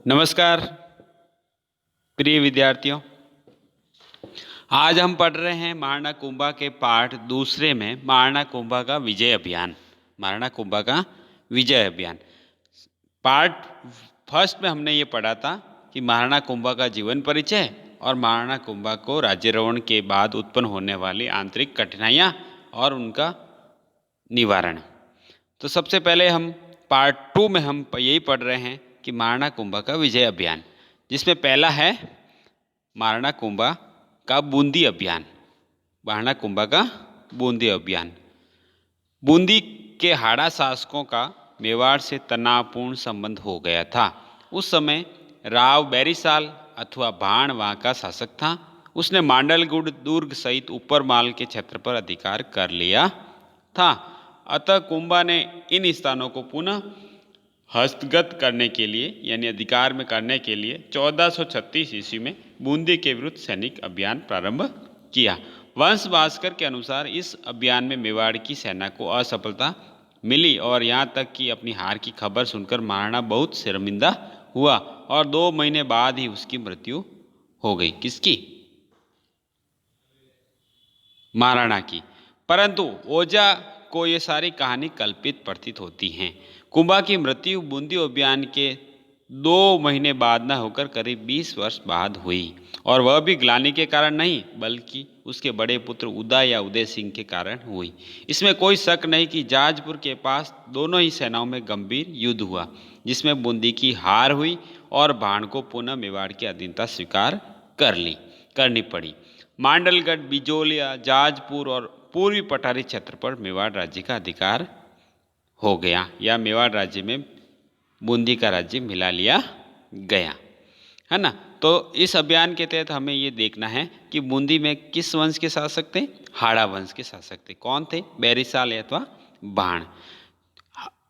नमस्कार प्रिय विद्यार्थियों। आज हम पढ़ रहे हैं महाराणा कुंभा के पाठ दूसरे में महाराणा कुंभा का विजय अभियान। महाराणा कुंभा का विजय अभियान पार्ट फर्स्ट में हमने ये पढ़ा था कि महाराणा कुंभा का जीवन परिचय और महाराणा कुंभा को राज्यारोहण के बाद उत्पन्न होने वाली आंतरिक कठिनाइयाँ और उनका निवारण। तो सबसे पहले हम पार्ट 2 में हम यही पढ़ रहे हैं कि महाराणा कुंभा का विजय अभियान, जिसमें पहला है महाराणा कुंभा का बूंदी अभियान। महाराणा कुंभा का बूंदी अभियान। बूंदी के हाड़ा शासकों का मेवाड़ से तनावपूर्ण संबंध हो गया था। उस समय राव बैरिसाल अथवा भाण वहाँ का शासक था। उसने मांडलगुड़ दुर्ग सहित ऊपर माल के क्षेत्र पर अधिकार कर लिया था। अतः कुंभा ने इन स्थानों को पुनः हस्तगत करने के लिए यानी अधिकार में करने के लिए 1436 ईस्वी में बूंदी के विरुद्ध सैनिक अभियान प्रारंभ किया। वंश भास्कर के अनुसार इस अभियान में मेवाड़ की सेना को असफलता मिली और यहाँ तक कि अपनी हार की खबर सुनकर महाराणा बहुत शर्मिंदा हुआ और 2 महीने बाद ही उसकी मृत्यु हो गई। किसकी? महाराणा की। परंतु ओझा को ये सारी कहानी कल्पित प्रतीत होती हैं। कुंभा की मृत्यु बूंदी अभियान के 2 महीने बाद न होकर करीब 20 वर्ष बाद हुई और वह भी ग्लानि के कारण नहीं बल्कि उसके बड़े पुत्र उदय या उदय सिंह के कारण हुई। इसमें कोई शक नहीं कि जाजपुर के पास दोनों ही सेनाओं में गंभीर युद्ध हुआ, जिसमें बूंदी की हार हुई और भाण को पुनः मेवाड़ की अधीनता स्वीकार करनी पड़ी। मांडलगढ़, बिजोलिया, जाजपुर और पूर्वी पठारी क्षेत्र पर मेवाड़ राज्य का अधिकार हो गया या मेवाड़ राज्य में बूंदी का राज्य मिला लिया गया, है ना। तो इस अभियान के तहत हमें ये देखना है कि बूंदी में किस वंश के शासक थे? हाड़ा वंश के शासक थे। कौन थे? बैरिसाल अथवा भाण।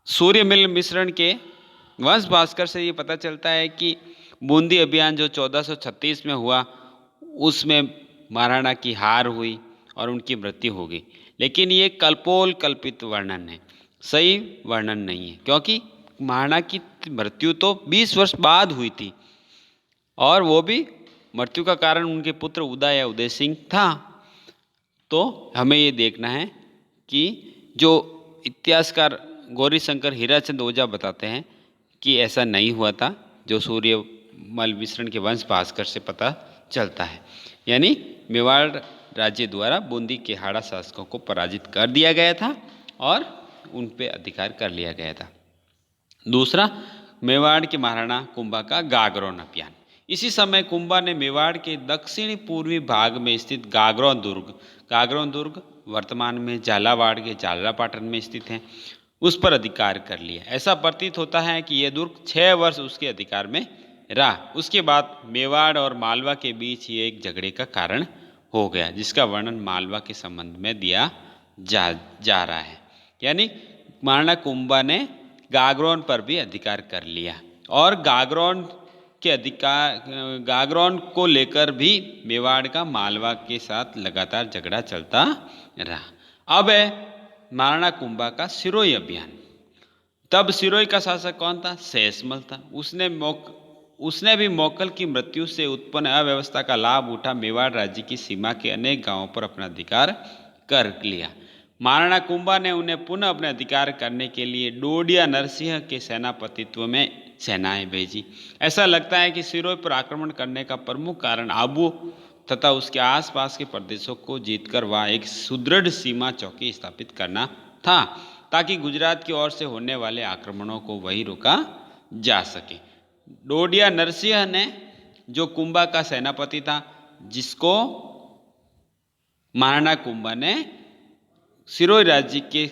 सूर्यमिल मिश्रण के वंश भास्कर से ये पता चलता है कि बूंदी अभियान जो 1436 में हुआ उसमें महाराणा की हार हुई और उनकी मृत्यु हो गई। लेकिन ये कल्पित वर्णन है, सही वर्णन नहीं है, क्योंकि महाराणा की मृत्यु तो 20 वर्ष बाद हुई थी और वो भी मृत्यु का कारण उनके पुत्र उदय या उदय सिंह था। तो हमें ये देखना है कि जो इतिहासकार गौरीशंकर हीराचंद ओझा बताते हैं कि ऐसा नहीं हुआ था, जो सूर्यमल मिश्रण के वंश भास्कर से पता चलता है। यानी मेवाड़ राज्य द्वारा बूंदी के हाड़ा शासकों को पराजित कर दिया गया था और उन पे अधिकार कर लिया गया था। दूसरा, मेवाड़ के महाराणा कुंभा का गागरोन अभियान। इसी समय कुंभा ने मेवाड़ के दक्षिणी पूर्वी भाग में स्थित गागरोन दुर्ग वर्तमान में झालावाड़ के झालरापाटन में स्थित है, उस पर अधिकार कर लिया। ऐसा प्रतीत होता है कि यह दुर्ग 6 वर्ष उसके अधिकार में रहा। उसके बाद मेवाड़ और मालवा के बीच ये एक झगड़े का कारण हो गया, जिसका वर्णन मालवा के संबंध में दिया जा रहा है। यानी महाराणा कुंभा ने गागरोन पर भी अधिकार कर लिया और गागरोन को लेकर भी मेवाड़ का मालवा के साथ लगातार झगड़ा चलता रहा। अब है महाराणा कुंभा का सिरोही अभियान। तब सिरोही का शासक कौन था? सहसमल था। उसने भी मोकल की मृत्यु से उत्पन्न अव्यवस्था का लाभ उठा मेवाड़ राज्य की सीमा के अनेक गांवों पर अपना अधिकार कर लिया। महाराणा कुंभा ने उन्हें पुनः अपने अधिकार करने के लिए डोडिया नरसिंह के सेनापतित्व में सेनाएं भेजी। ऐसा लगता है कि सिरोही पर आक्रमण करने का प्रमुख कारण आबू तथा उसके आसपास के प्रदेशों को जीतकर वह एक सुदृढ़ सीमा चौकी स्थापित करना था, ताकि गुजरात की ओर से होने वाले आक्रमणों को वही रोका जा सके। डोडिया नरसिंह ने, जो कुंभा का सेनापति था, जिसको महाराणा कुंभा ने सिरोही राज्य के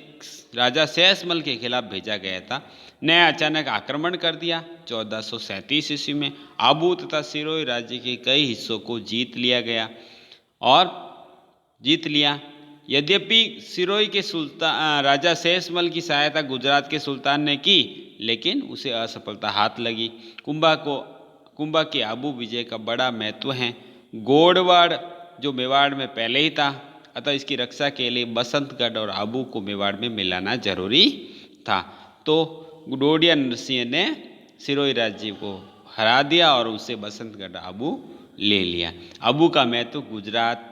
राजा सहसमल के खिलाफ भेजा गया था, ने अचानक आक्रमण कर दिया। 1437 ईस्वी में आबू तथा सिरोही राज्य के कई हिस्सों को जीत लिया। यद्यपि सिरोही के राजा सहसमल की सहायता गुजरात के सुल्तान ने की, लेकिन उसे असफलता हाथ लगी। कुंभा के आबू विजय का बड़ा महत्व है। गोड़वाड़ जो मेवाड़ में पहले ही था, अतः इसकी रक्षा के लिए बसंतगढ़ और आबू को मेवाड़ में मिलाना जरूरी था। तो डोडिया नरसिंह ने सिरोही राज्य को हरा दिया और उसे बसंतगढ़ अबू ले लिया। अबू का महत्व गुजरात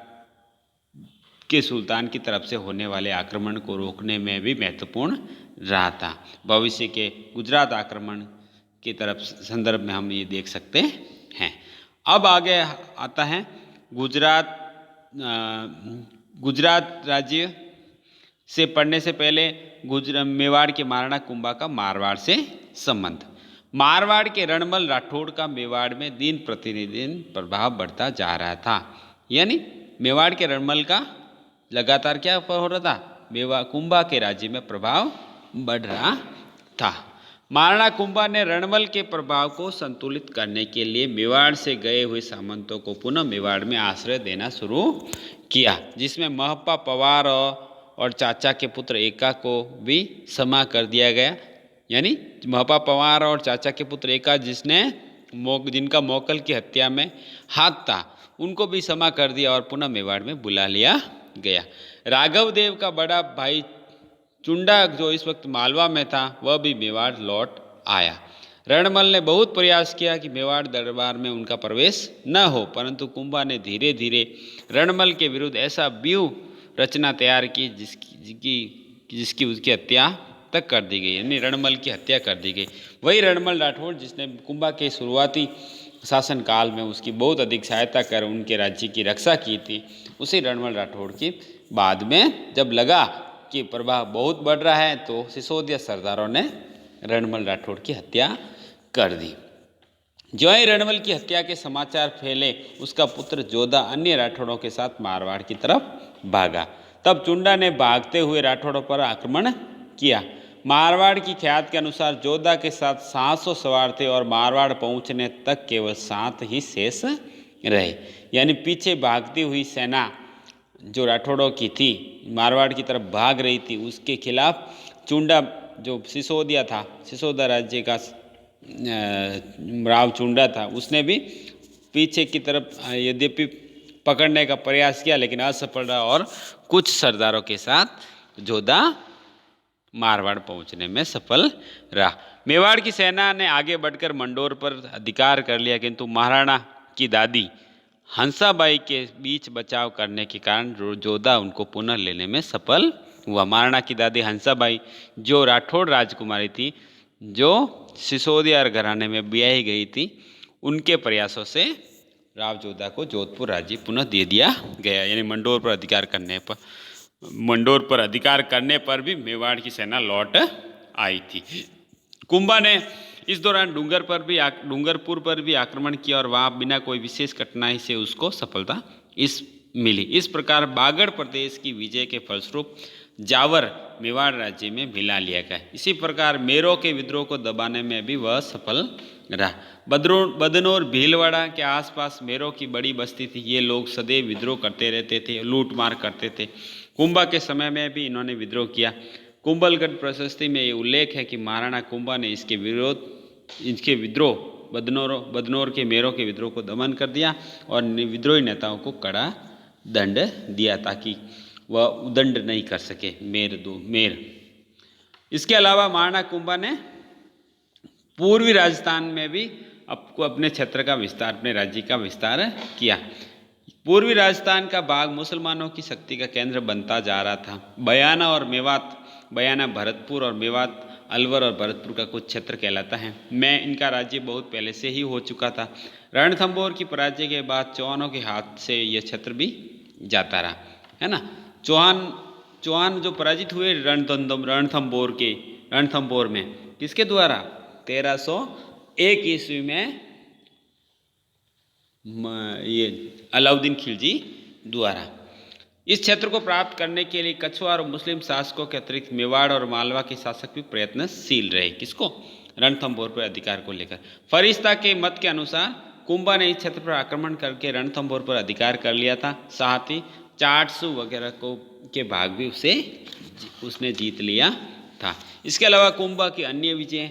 के सुल्तान की तरफ से होने वाले आक्रमण को रोकने में भी महत्वपूर्ण रहा था। भविष्य के गुजरात आक्रमण की तरफ संदर्भ में हम ये देख सकते हैं। अब आगे आता है गुजरात राज्य से पढ़ने से पहले मेवाड़ के महाराणा कुंभा का मारवाड़ से संबंध। मारवाड़ के रणमल राठौड़ का मेवाड़ में दिन प्रतिदिन प्रभाव बढ़ता जा रहा था। यानी मेवाड़ के रणमल का लगातार क्या हो रहा था, मेवाड़ कुंभा के राज्य में प्रभाव बढ़ रहा था। महाराणा कुंभा ने रणमल के प्रभाव को संतुलित करने के लिए मेवाड़ से गए हुए सामंतों को पुनः मेवाड़ में आश्रय देना शुरू किया, जिसमें महप्पा पवार और चाचा के पुत्र एका को भी समा कर दिया गया। यानी महप्पा पवार और चाचा के पुत्र एका जिनका मोकल की हत्या में हाथ था, उनको भी समा कर दिया और पुनः मेवाड़ में बुला लिया गया। राघव देव का बड़ा भाई चुंडा जो इस वक्त मालवा में था, वह भी मेवाड़ लौट आया। रणमल ने बहुत प्रयास किया कि मेवाड़ दरबार में उनका प्रवेश न हो, परंतु कुंभा ने धीरे धीरे रणमल के विरुद्ध ऐसा व्यूह रचना तैयार की जिसकी उसकी हत्या तक कर दी गई, यानी रणमल की हत्या कर दी गई। वही रणमल राठौड़ जिसने कुंभा के शुरुआती शासनकाल में उसकी बहुत अधिक सहायता कर उनके राज्य की रक्षा की थी, उसी रणमल राठौड़ की बाद में जब लगा कि प्रभाव बहुत बढ़ रहा है तो सिसोदिया सरदारों ने रणमल राठौड़ की हत्या कर दी। जो ही रणमल की हत्या के समाचार फैले, उसका पुत्र जोधा अन्य राठौड़ों के साथ मारवाड़ की तरफ भागा। तब चुंडा ने भागते हुए राठौड़ों पर आक्रमण किया। मारवाड़ की ख्यात के अनुसार जोधा के साथ 700 सवार थे और मारवाड़ पहुंचने तक केवल 7 ही शेष रहे। यानी पीछे भागती हुई सेना जो राठौड़ों की थी, मारवाड़ की तरफ भाग रही थी, उसके खिलाफ चुंडा जो सिसोदा राज्य का राव चुंडा था, उसने भी पीछे की तरफ यद्यपि पकड़ने का प्रयास किया लेकिन असफल रहा और कुछ सरदारों के साथ जोधा मारवाड़ पहुंचने में सफल रहा। मेवाड़ की सेना ने आगे बढ़कर मंडोर पर अधिकार कर लिया, किंतु महाराणा की दादी हंसाबाई के बीच बचाव करने के कारण जोधा उनको पुनः लेने में सफल हुआ। महाराणा की दादी हंसाबाई जो राठौड़ राजकुमारी थी, जो सिसोदिया घराने में ब्याही गई थी, उनके प्रयासों से राव जोधा को जोधपुर राज्य पुनः दे दिया गया। यानी मंडोर पर अधिकार करने पर भी मेवाड़ की सेना लौट आई थी। कुंभा ने इस दौरान डूंगरपुर पर भी आक्रमण किया और वहाँ बिना कोई विशेष कठिनाई से उसको सफलता मिली। इस प्रकार बागड़ प्रदेश की विजय के फलस्वरूप जावर मेवाड़ राज्य में मिला लिया गया। इसी प्रकार मेरो के विद्रोह को दबाने में भी वह सफल रहा। बदनौर भीलवाड़ा के आसपास मेरो की बड़ी बस्ती थी। ये लोग सदैव विद्रोह करते रहते थे, लूट मार करते थे। कुंभा के समय में भी इन्होंने विद्रोह किया। कुंभलगढ़ प्रशस्ति में ये उल्लेख है कि महाराणा कुंभा ने इसके विद्रोह बदनौर के मेरो के विद्रोह को दमन कर दिया और विद्रोही नेताओं को कड़ा दंड दिया ताकि वह उदंड नहीं कर सके मेर। इसके अलावा महाराणा कुंभा ने पूर्वी राजस्थान में भी अपने क्षेत्र का विस्तार, अपने राज्य का विस्तार किया। पूर्वी राजस्थान का भाग मुसलमानों की शक्ति का केंद्र बनता जा रहा था। बयाना भरतपुर और मेवात अलवर और भरतपुर का कुछ क्षेत्र कहलाता है। इनका राज्य बहुत पहले से ही हो चुका था। रणथंभौर की पराजय के बाद चौहानों के हाथ से यह क्षेत्र भी जाता रहा, है ना। चौहान जो पराजित हुए रणथंभौर में किसके द्वारा, 1301 ईस्वी में ये अलाउद्दीन खिलजी द्वारा। इस क्षेत्र को प्राप्त करने के लिए कछवार और मुस्लिम शासकों के अतिरिक्त मेवाड़ और मालवा के शासक भी प्रयत्नशील रहे। किसको, रणथंभौर पर अधिकार को लेकर। फरिश्ता के मत के अनुसार कुंभा ने इस क्षेत्र पर आक्रमण करके रणथंभौर पर अधिकार कर लिया था। साथ ही चाटसू वगैरह के भाग भी उसने जीत लिया था। इसके अलावा कुंभा की अन्य विजय,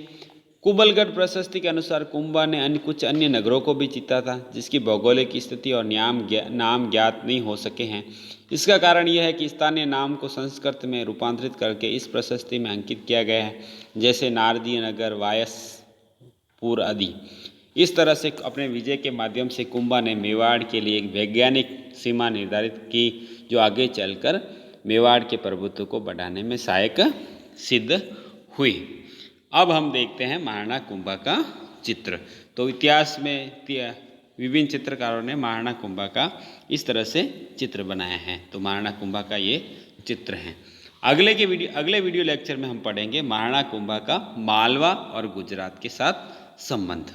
कुंभलगढ़ प्रशस्ति के अनुसार कुंभा ने कुछ अन्य नगरों को भी जीता था, जिसकी भौगोलिक स्थिति और नाम ज्ञात नहीं हो सके हैं। इसका कारण यह है कि स्थानीय नाम को संस्कृत में रूपांतरित करके इस प्रशस्ति में अंकित किया गया है, जैसे नारदीय नगर, वायसपुर आदि। इस तरह से अपने विजय के माध्यम से कुंभा ने मेवाड़ के लिए एक वैज्ञानिक सीमा निर्धारित की, जो आगे चलकर मेवाड़ के प्रभुत्व को बढ़ाने में सहायक सिद्ध हुई। अब हम देखते हैं महाराणा कुंभा का चित्र। तो इतिहास में विभिन्न चित्रकारों ने महाराणा कुंभा का इस तरह से चित्र बनाया है। तो महाराणा कुंभा का ये चित्र है। अगले वीडियो लेक्चर में हम पढ़ेंगे महाराणा कुंभा का मालवा और गुजरात के साथ संबंध।